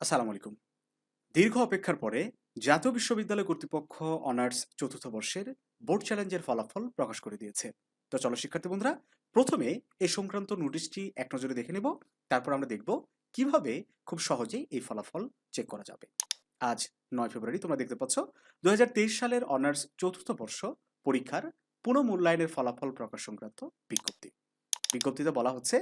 আসসালামু আলাইকুম। দীর্ঘ অপেক্ষার পরে জাতীয় বিশ্ববিদ্যালয় কর্তৃপক্ষ অনার্স চতুর্থ বর্ষের বোর্ড চ্যালেঞ্জের ফলাফল প্রকাশ করে দিয়েছে। তো চলো শিক্ষার্থী বন্ধুরা, প্রথমে এই সংক্রান্ত নোটিশটি এক নজরে দেখে নেব। তারপর আমরা দেখব কিভাবে খুব সহজেই এই ফলাফল চেক করা যাবে। আজ ৯ ফেব্রুয়ারি তোমরা দেখতে পাচ্ছ ২০২৩ সালের অনার্স চতুর্থ বর্ষ পরীক্ষার পুনঃমূল্যায়নের ফলাফল প্রকাশ সংক্রান্ত বিজ্ঞপ্তি। বিজ্ঞপ্তিতে বলা হচ্ছে,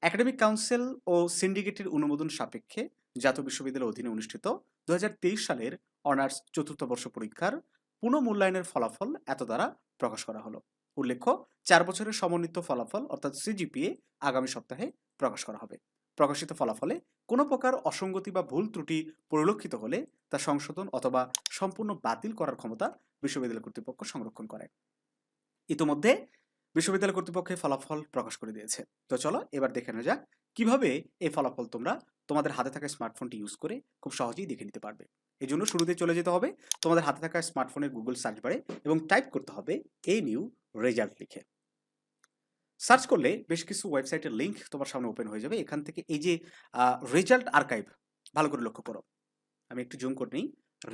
একাডেমিক কাউন্সিল ও সিন্ডিকেটের অনুমোদন সাপেক্ষে জাতীয় বিশ্ববিদ্যালয়ের অধীনে অনুষ্ঠিত ২০২৩ সালের অনার্স চতুর্থ বর্ষ পরীক্ষার পুনঃমূল্যায়নের ফলাফল এত দ্বারা প্রকাশ করা হলো। উল্লেখ্য, ৪ বছরের সমন্বিত ফলাফল অর্থাৎ সিজিপিএ আগামী সপ্তাহে প্রকাশ করা হবে। প্রকাশিত ফলাফলে কোনো প্রকার অসঙ্গতি বা ভুল ত্রুটি পরিলক্ষিত হলে তা সংশোধন অথবা সম্পূর্ণ বাতিল করার ক্ষমতা বিশ্ববিদ্যালয় কর্তৃপক্ষ সংরক্ষণ করে। ইতোমধ্যে বিশ্ববিদ্যালয় কর্তৃপক্ষ এই ফলাফল প্রকাশ করে দিয়েছে। তো চলো এবার দেখে নেওয়া যাক কিভাবে এই ফলাফল তোমরা তোমাদের হাতে থাকা স্মার্টফোনটি ইউজ করে খুব সহজেই দেখে নিতে পারবে। এই জন্য শুরুতে চলে যেতে হবে তোমাদের হাতে থাকা স্মার্টফোনের গুগল সার্চ বারে এবং টাইপ করতে হবে এ নিউ রেজাল্ট লিখে। সার্চ করলে বেশ কিছু ওয়েবসাইটের লিঙ্ক তোমার সামনে ওপেন হয়ে যাবে। এখান থেকে এই যে রেজাল্ট আর্কাইভ, ভালো করে লক্ষ্য করো, আমি একটু জুম করে নিই।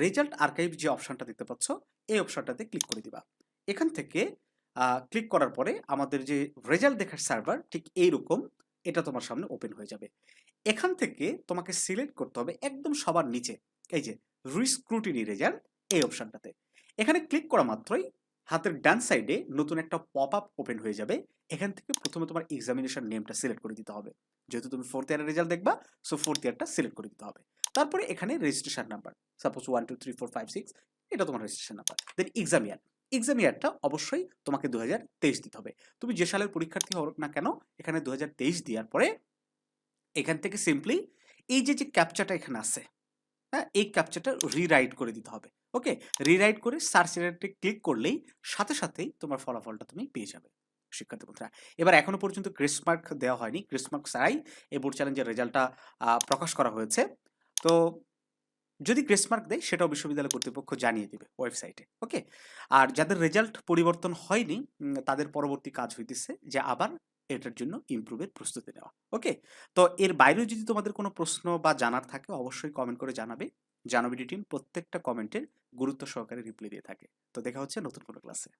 রেজাল্ট আর্কাইভ যে অপশনটা দেখতে পাচ্ছ, এই অপশনটাতে ক্লিক করে দিবা। এখান থেকে ক্লিক করার পরে আমাদের যে রেজাল্ট দেখার সার্ভার ঠিক এইরকম এটা তোমার সামনে ওপেন হয়ে যাবে। এখান থেকে তোমাকে সিলেক্ট করতে হবে একদম সবার নিচে এই যে রিস্ক্রুটিনি রেজাল্ট, এই অপশনটাতে। এখানে ক্লিক করা মাত্রই হাতের ডান সাইডে নতুন একটা পপ আপ ওপেন হয়ে যাবে। এখান থেকে প্রথমে তোমার এক্সামিনেশন নেমটা সিলেক্ট করে দিতে হবে। যেহেতু তুমি ফোর্থ ইয়ারের রেজাল্ট দেখবা, সো ফোর্থ ইয়ারটা সিলেক্ট করে দিতে হবে। তারপরে এখানে রেজিস্ট্রেশন নাম্বার, সাপোজ 1 2 3 4 5 6, এটা তোমার রেজিস্ট্রেশন নাম্বার। দেন এক্সাম ইয়ার, এক্সাম ইয়ারটা অবশ্যই তোমাকে 2023 দিতে হবে। তুমি যে সালের পরীক্ষার্থী হও না কেন, এখানে 2023 দেওয়ার পরে এখান থেকে সিম্পলি এই যে ক্যাপচাটা এখানে আছে, হ্যাঁ, এই ক্যাপচাটা রিরাইট করে দিতে হবে। ওকে, রিরাইট করে সার্চ রেজাল্টে ক্লিক করলেই সাথে সাথেই তোমার ফলাফলটা তুমি পেয়ে যাবে। শিক্ষার্থী বন্ধুরা, এবার এখনো পর্যন্ত গ্রেস মার্ক দেওয়া হয়নি। গ্রেস মার্ক ছাড়াই এই বোর্ড চ্যালেঞ্জের রেজাল্টটা প্রকাশ করা হয়েছে। তো যদি গ্রেস মার্ক দেয় সেটাও বিশ্ববিদ্যালয় কর্তৃপক্ষ জানিয়ে দিবে ওয়েবসাইটে। ওকে, আর যাদের রেজাল্ট পরিবর্তন হয়নি তাদের পরবর্তী কাজ হইতেছে যে আবার এটার জন্য ইমপ্রুভের প্রস্তুতি নেওয়া। ওকে, তো এর বাইরেও যদি তোমাদের কোনো প্রশ্ন বা জানার থাকে অবশ্যই কমেন্ট করে জানাবে। জানাবিডি টিম প্রত্যেকটা কমেন্টের গুরুত্ব সহকারে রিপ্লাই দিয়ে থাকে। তো দেখা হচ্ছে নতুন কোনো ক্লাসে।